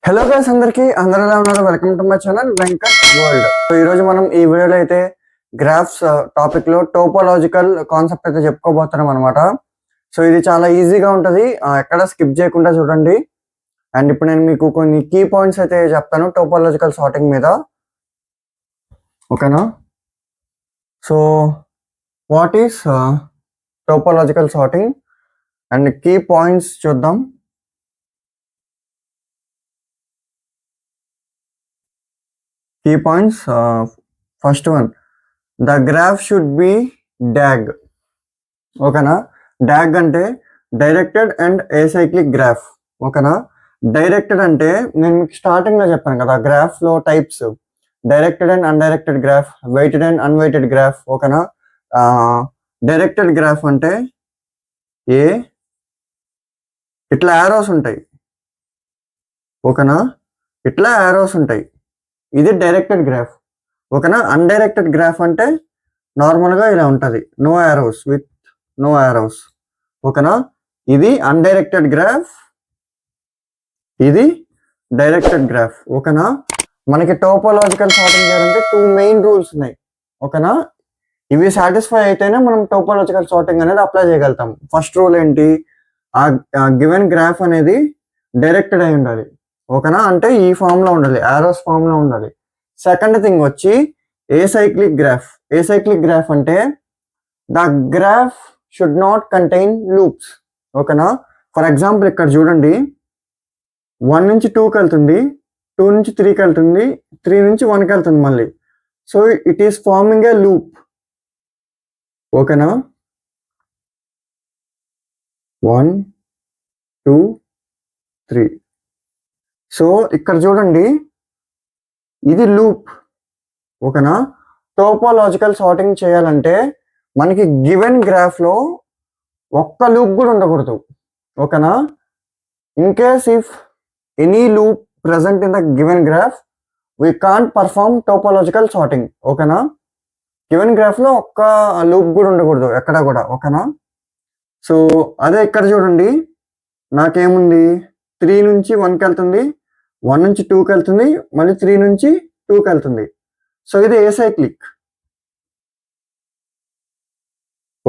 Hello guys, అందరూ ఎలా ఉన్నారు? Welcome to my channel Venkat world. So ఈ రోజు మనం ఈ వీడియోలో అయితే గ్రాఫ్స్ టాపిక్ లో టోపోలాజికల్ కాన్సెప్ట్ అయితే చెప్పుకోబోతున్నాం అనమాట. సో ఇది చాలా ఈజీగా ఉంటది, ఎక్కడ స్కిప్ చేయకుండా చూడండి. అండ్ ఇప్పుడు నేను మీకు కొన్ని కీ పాయింట్స్ అయితే చెప్తాను టోపోలాజికల్ సార్టింగ్ మీద, ఓకేనా? So what is topological sorting and key points చూద్దాం. Key points. First one, the graph should be DAG. ఓకేనా? DAG అంటే డైరెక్టెడ్ అండ్ ఏసైక్లిక్ గ్రాఫ్. ఓకేనా? డైరెక్టెడ్ అంటే నేను మీకు స్టార్టింగ్ లో చెప్పాను కదా, గ్రాఫ్ లో types directed and undirected graph, weighted and unweighted graph. ఓకేనా? డైరెక్టెడ్ గ్రాఫ్ అంటే ఇట్లా యారోస్ ఉంటాయి. ఓకేనా? ఇట్లా యారోస్ ఉంటాయి, ఇది డైరెక్టెడ్ గ్రాఫ్. ఓకేనా? అన్డైరెక్టెడ్ గ్రాఫ్ అంటే నార్మల్గా ఇలా ఉంటుంది, no arrows, with no arrows. ఓకేనా? ఇది అన్డైరెక్టెడ్ గ్రాఫ్, ఇది డైరెక్టెడ్ గ్రాఫ్. ఓకేనా? మనకి టోపోలాజికల్ సార్టింగ్ చేయాలంటే 2 మెయిన్ రూల్స్ ఉన్నాయి. ఓకేనా? ఇవి సాటిస్ఫై అయితేనే మనం టోపోలాజికల్ సార్టింగ్ అనేది అప్లై చేయగలుగుతాం. ఫస్ట్ రూల్ ఏంటి? ఆ గివెన్ గ్రాఫ్ అనేది డైరెక్టెడ్ అయి ఉండాలి. ఓకేనా? అంటే ఈ ఫామ్ లో ఉండాలి, యారోస్ ఫామ్ లో ఉండాలి. సెకండ్ థింగ్ వచ్చి ఏసైక్లిక్ గ్రాఫ్. ఏసైక్లిక్ గ్రాఫ్ అంటే the graph should not contain loops. ఓకేనా? ఫర్ ఎగ్జాంపుల్ ఇక్కడ చూడండి, 1 నుంచి 2కి వెళ్తుంది, 2 నుంచి 3కి వెళ్తుంది, 3 నుంచి 1కి వెళ్తుంది మళ్ళీ. So it is farming A loop. ఓకేనా? 1 2 3. సో ఇక్కడ చూడండి, ఇది లూప్. ఓకేనా? టోపోలాజికల్ సార్టింగ్ చేయాలంటే మనకి గివెన్ గ్రాఫ్ లో ఒక్క లూప్ కూడా ఉండకూడదు. ఓకేనా? In case if any loop present in the given graph, we can't perform topological sorting. ఓకేనా? గివెన్ గ్రాఫ్ లో ఒక్క లూప్ కూడా ఉండకూడదు ఎక్కడ కూడా. ఓకేనా? సో అదే ఇక్కడ చూడండి, నాకేముంది, 3 నుంచి 1కి వెళ్తుంది, 1 నుంచి 2కి వెళ్తుంది, మళ్ళీ 3 నుంచి 2కి వెళ్తుంది. సో ఇది ఏసైక్లిక్.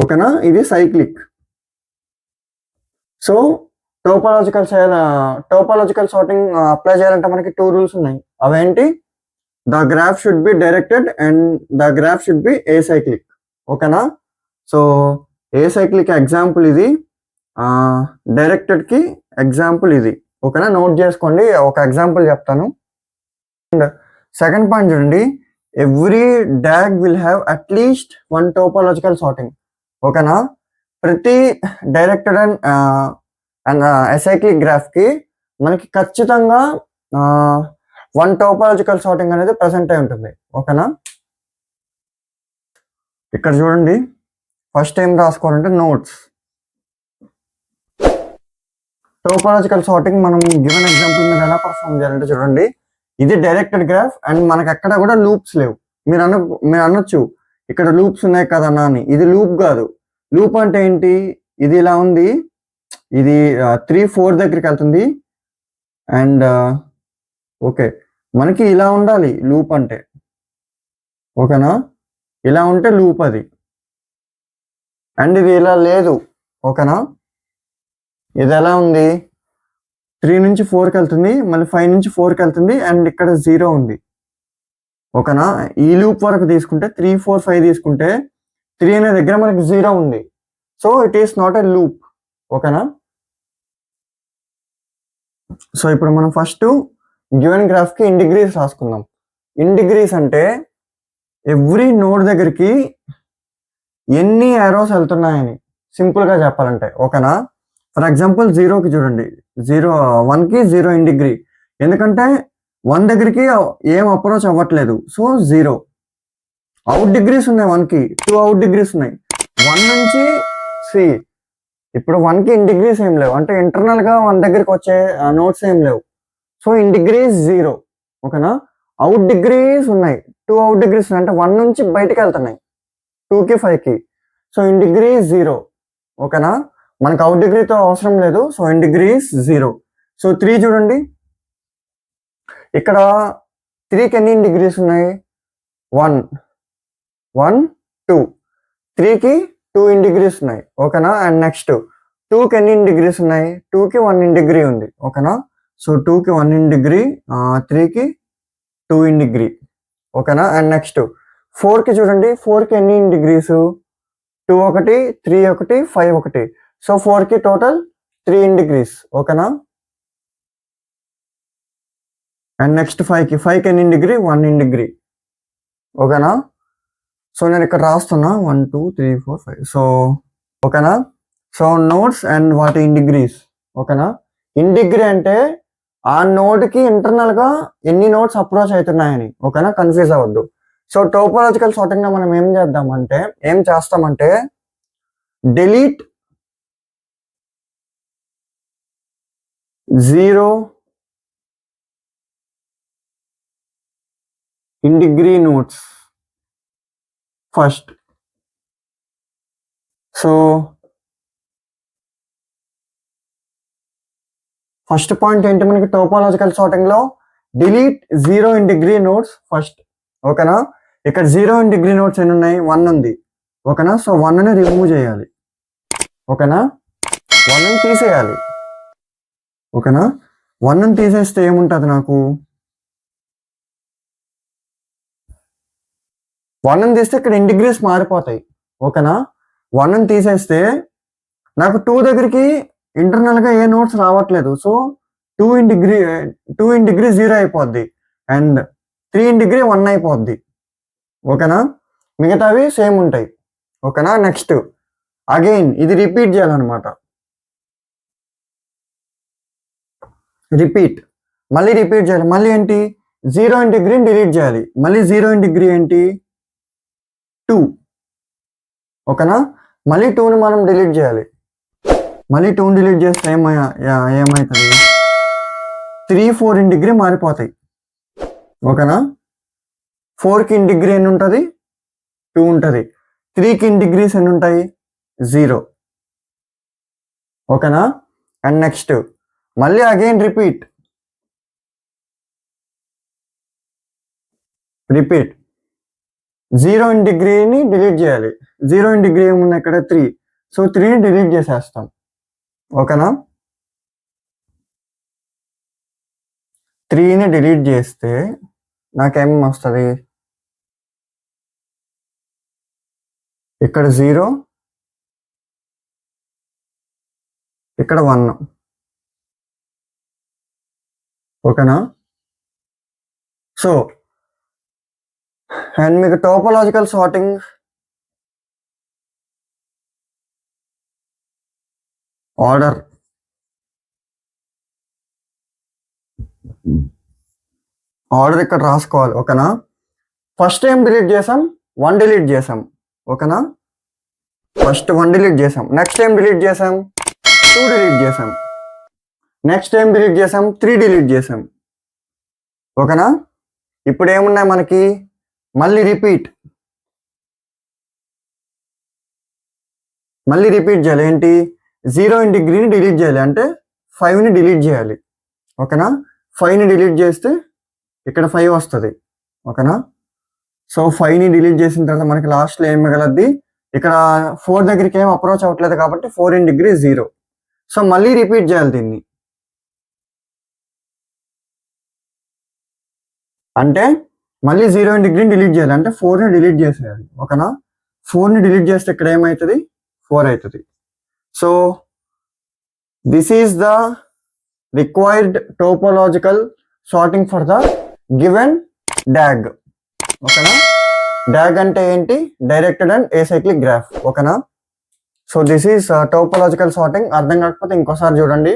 ఓకేనా? ఇది cyclic. So topological sorting apply చేయాలంటే మనకి 2 రూల్స్ ఉన్నాయి. అవేంటి? The graph should be directed and the graph should be acyclic. ఓకేనా? సో ఏసైక్లిక్ ఎగ్జాంపుల్ ఇది, డైరెక్టెడ్ కి ఎగ్జాంపుల్ ఇది. ఓకేనా? నోట్ చేసుకోండి, ఒక ఎగ్జాంపుల్ చెప్తాను. అండ్ సెకండ్ పాయింట్ చూడండి, every dog will have at least 1 topological sorting. ఓకేనా? ప్రతి డైరెక్టెడ్ అండ్ అసైక్లిక్ గ్రాఫ్ కి మనకి ఖచ్చితంగా 1 టోపోలాజికల్ సార్టింగ్ అనేది ప్రెసెంట్ అయి ఉంటుంది. ఓకేనా? ఇక్కడ చూడండి, ఫస్ట్ ఏం రాసుకోవాలంటే నోట్స్. టోపోలాజికల్ సార్టింగ్ మనం గివెన్ ఎగ్జాంపుల్ మీద ఎలా పర్ఫార్మ్ చేయాలంటే చూడండి, ఇది డైరెక్టెడ్ గ్రాఫ్ అండ్ మనకి ఎక్కడ కూడా లూప్స్ లేవు. మీరు అనొచ్చు, ఇక్కడ లూప్స్ ఉన్నాయి కదన్నా అని. ఇది లూప్ కాదు. లూప్ అంటే ఏంటి? ఇది ఇలా ఉంది, ఇది 3 4 దగ్గరికి వెళ్తుంది అండ్ ఓకే, మనకి ఇలా ఉండాలి లూప్ అంటే. ఓకేనా? ఇలా ఉంటే లూప్ అది. అండ్ ఇది ఇలా లేదు. ఓకేనా? ఇది ఎలా ఉంది? 3 నుంచి 4కి వెళ్తుంది, మళ్ళీ 5 నుంచి 4కి వెళ్తుంది అండ్ ఇక్కడ 0 ఉంది. ఓకేనా? ఈ లూప్ వరకు తీసుకుంటే 3 4 5 తీసుకుంటే 3 అనే దగ్గర మనకి 0 ఉంది. So it is not a loop. ఓకేనా? సో ఇప్పుడు మనం ఫస్ట్ గివెన్ గ్రాఫ్ కి ఇన్ డిగ్రీస్ రాసుకుందాం. ఇన్ డిగ్రీస్ అంటే ఎవ్రీ నోడ్ దగ్గరికి ఎన్ని యారోస్ వెళ్తున్నాయని సింపుల్ గా చెప్పాలంటే. ఓకేనా? ఫర్ ఎగ్జాంపుల్ 0కి చూడండి, 1కి 0 ఇన్ డిగ్రీ, ఎందుకంటే 1 దగ్గరికి ఏం అప్రోచ్ అవ్వట్లేదు. సో 0 అవుట్ డిగ్రీస్ ఉన్నాయి, 1కి 2 అవుట్ డిగ్రీస్ ఉన్నాయి. 1 నుంచి ఇప్పుడు 1కి ఇన్ డిగ్రీస్ ఏం లేవు, అంటే ఇంటర్నల్ గా 1 దగ్గరికి వచ్చే నోట్స్ ఏం లేవు. So in degrees 0. ఓకేనా? అవుట్ డిగ్రీస్ ఉన్నాయి, 2 అవుట్ డిగ్రీస్ ఉన్నాయి, అంటే 1 నుంచి బయటకు వెళ్తున్నాయి 2కి 5కి. So in degrees 0. ఓకేనా? మనకు అవుట్ డిగ్రీతో అవసరం లేదు. So in degrees 0. సో 3 చూడండి, ఇక్కడ 3కి ఎన్ని డిగ్రీస్ ఉన్నాయి? 1 1 2 3కి 2 డిగ్రీస్ ఉన్నాయి, ఓకేనా. అండ్ నెక్స్ట్ 2కి ఎన్ని డిగ్రీస్ ఉన్నాయి? 2కి 1 డిగ్రీ ఉంది, ఓకేనా. సో 2కి 1 డిగ్రీ, 3కి 2 డిగ్రీ, ఓకేనా. అండ్ నెక్స్ట్ 4కి చూడండి, 4కి ఎన్ని డిగ్రీస్? 2 ఒకటి, 3 ఒకటి, 5 ఒకటి. సో 4కి టోటల్ 3 డిగ్రీస్, ఓకేనా. అండ్ నెక్స్ట్ 5కి ఎన్ని డిగ్రీ? 1 డిగ్రీ, ఓకేనా. సో నేను ఇక్కడ రాస్తున్నా 1 2 3 4 5. సో ఓకేనా. సో నోడ్స్ అండ్ వాటి ఇన్ డిగ్రీస్, ఓకేనా. ఇన్ డిగ్రీ అంటే ఆ నోడ్కి ఇంటర్నల్గా ఎన్ని నోడ్స్ అప్రోచ్ అవుతున్నాయని, ఓకేనా. కన్ఫ్యూజ్ అవ్వద్దు. సో టోపోలాజికల్ సార్టింగ్లో మనం ఏం చేస్తామంటే delete 0 in degree nodes first. So first point ఏంటి మనకి టోపోలాజికల్ సార్టింగ్లో? Delete 0 in degree nodes first, ఓకేనా. ఇక్కడ 0 ఇన్ డిగ్రీ నోడ్స్ ఎన్ని ఉన్నాయి? 1 ఉంది, ఓకేనా. సో 1ని రిమూవ్ చేయాలి, ఓకేనా. 1ని తీసేయాలి, ఓకేనా. 1ని తీసేస్తే ఏముంటుంది నాకు? 1ని తీస్తే ఇక్కడ ఇన్ డిగ్రీస్ మారిపోతాయి, ఓకేనా. 1ని తీసేస్తే నాకు 2 దగ్గరికి ఇంటర్నల్గా ఏ నోట్స్ రావట్లేదు. సో 2 ఇన్ డిగ్రీ 0 అయిపోద్ది, అండ్ 3 ఇన్ డిగ్రీ 1 అయిపోద్ది, ఓకేనా. మిగతావి సేమ్ ఉంటాయి, ఓకేనా. నెక్స్ట్ అగైన్ ఇది రిపీట్ చేయాలన్నమాట. మళ్ళీ రిపీట్ చేయాలి. మళ్ళీ ఏంటి? 0 ఇన్ డిగ్రీని డిలీట్ చేయాలి. మళ్ళీ 0 ఇన్ డిగ్రీ ఏంటి? 2, ఓకేనా. మళ్ళీ 2ని మనం డిలీట్ చేయాలి. మళ్ళీ 2ని డిలీట్ చేస్తే ఏమవుతుంది? 3 4 ఇన్ డిగ్రీ మారిపోతాయి, ఓకేనా. 4కి ఇన్ డిగ్రీ ఎన్ని ఉంటుంది? 2 ఉంటుంది. 3కి ఇన్ డిగ్రీస్ ఎన్ని ఉంటాయి? 0, ఓకేనా. అండ్ నెక్స్ట్ మళ్ళీ అగైన్ రిపీట్ 0 ఇన్ డిగ్రీని డిలీట్ చేయాలి. 0 ఇన్ డిగ్రీ ఏమున్నా ఇక్కడ? 3. సో 3ని డిలీట్ చేసేస్తాం, ఓకేనా. 3ని డిలీట్ చేస్తే నాకేమేమి వస్తుంది? ఇక్కడ 0, ఇక్కడ 1, ఓకేనా. సో అండ్ మీకు టోపోలాజికల్ సార్టింగ్ ఆర్డర్ ఇక్కడ రాసుకోవాలి, ఓకేనా. ఫస్ట్ ఏం డిలీట్ చేసాం? 1 డిలీట్ చేసాం, ఓకేనా. ఫస్ట్ 1 డిలీట్ చేసాం. నెక్స్ట్ ఏం డిలీట్ చేసాం? 2 డిలీట్ చేసాం. నెక్స్ట్ ఏం డిలీట్ చేసాం? 3 డిలీట్ చేసాం, ఓకేనా. ఇప్పుడు ఏమున్నాయి మనకి? మళ్ళీ రిపీట్ చేయాలి. ఏంటి? 0 ఇన్ డిగ్రీని డిలీట్ చేయాలి, అంటే 5ని డిలీట్ చేయాలి, ఓకేనా. 5ని డిలీట్ చేస్తే ఇక్కడ 5 వస్తుంది, ఓకేనా. సో 5ని డిలీట్ చేసిన తర్వాత మనకి లాస్ట్లో ఏం మిగలద్ది? ఇక్కడ 4 దగ్గరికి ఏం అప్రోచ్ అవ్వట్లేదు కాబట్టి 4 ఇన్ డిగ్రీ 0. సో మళ్ళీ రిపీట్ చేయాలి దీన్ని, అంటే మళ్ళీ 0 ఇన్ డిగ్రీని డిలీట్ చేయాలి, అంటే 4ని డిలీట్ చేసేయాలి, ఓకేనా. 4ని డిలీట్ చేస్తే ఇక్కడ ఏమవుతుంది? 4 అవుతుంది. So this is the required topological sorting for the given dog, ఓకేనా. డాగ్ అంటే ఏంటి? డైరెక్టెడ్ అండ్ ఏసైక్లిక్ గ్రాఫ్, ఓకేనా. So this is topological sorting. అర్థం కాకపోతే ఇంకోసారి చూడండి.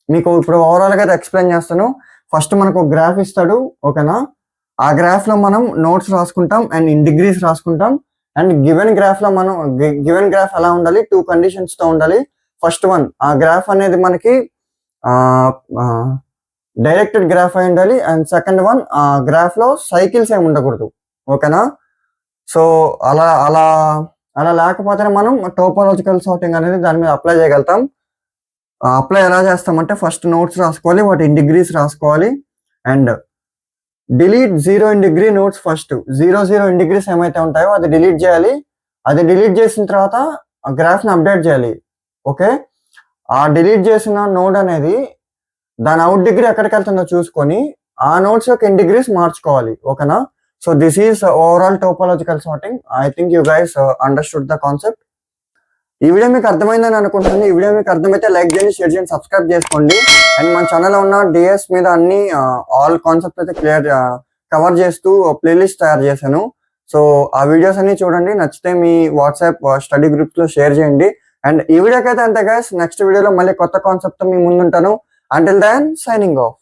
మీకు ఇప్పుడు ఓవరాల్గా ఎక్స్ప్లెయిన్ చేస్తాను. ఫస్ట్ మనకు ఒక గ్రాఫ్ ఇస్తాడు, ఓకేనా. ఆ గ్రాఫ్లో మనం నోట్స్ రాసుకుంటాం అండ్ ఇన్ డిగ్రీస్ రాసుకుంటాం. అండ్ గివెన్ గ్రాఫ్లో మనం గివెన్ గ్రాఫ్ ఎలా ఉండాలి? 2 కండిషన్స్తో ఉండాలి. ఫస్ట్ వన్, ఆ గ్రాఫ్ అనేది మనకి డైరెక్టెడ్ గ్రాఫ్ అయి ఉండాలి. అండ్ సెకండ్ వన్, ఆ గ్రాఫ్లో సైకిల్స్ ఏమి ఉండకూడదు, ఓకేనా. సో అలా అలా అలా లేకపోతేనే మనం టోపోలాజికల్ సార్టింగ్ అనేది దాని మీద అప్లై చేయగలుగుతాం. అప్లై ఎలా చేస్తామంటే ఫస్ట్ నోట్స్ రాసుకోవాలి, వాటి ఇన్ డిగ్రీస్ రాసుకోవాలి. And delete 0 in degree notes first. 0 in degrees ఏమైతే ఉంటాయో అది డిలీట్ చేయాలి. అది డిలీట్ చేసిన తర్వాత ఆ గ్రాఫ్ని అప్డేట్ చేయాలి. ఓకే, ఆ డిలీట్ చేసిన నోడ్ అనేది దాని అవుట్ డిగ్రీ ఎక్కడికి వెళ్తుందో చూసుకొని ఆ నోట్స్ యొక్క ఇన్ డిగ్రీస్ మార్చుకోవాలి. ఓకేనా? So this is overall topological sorting. I think you guys understood the concept. ఈ వీడియో మీకు అర్థమైందని అనుకుంటున్నాను. ఈ వీడియో మీకు అర్థమైతే లైక్ చేయండి, షేర్ చేయండి, సబ్స్క్రైబ్ చేసుకోండి. అండ్ మన ఛానల్లో ఉన్న డిఎస్ మీద అన్ని ఆల్ కాన్సెప్ట్ అయితే కవర్ చేస్తూ ప్లేలిస్ట్ తయారు చేశాను. సో ఆ వీడియోస్ అన్ని చూడండి. నచ్చితే మీ వాట్సాప్ స్టడీ గ్రూప్స్ లో షేర్ చేయండి. అండ్ ఈ వీడియోకి అయితే అంతే గైస్. నెక్స్ట్ వీడియోలో మళ్ళీ కొత్త కాన్సెప్ట్ మీ ముందుంటాను. Until then signing of.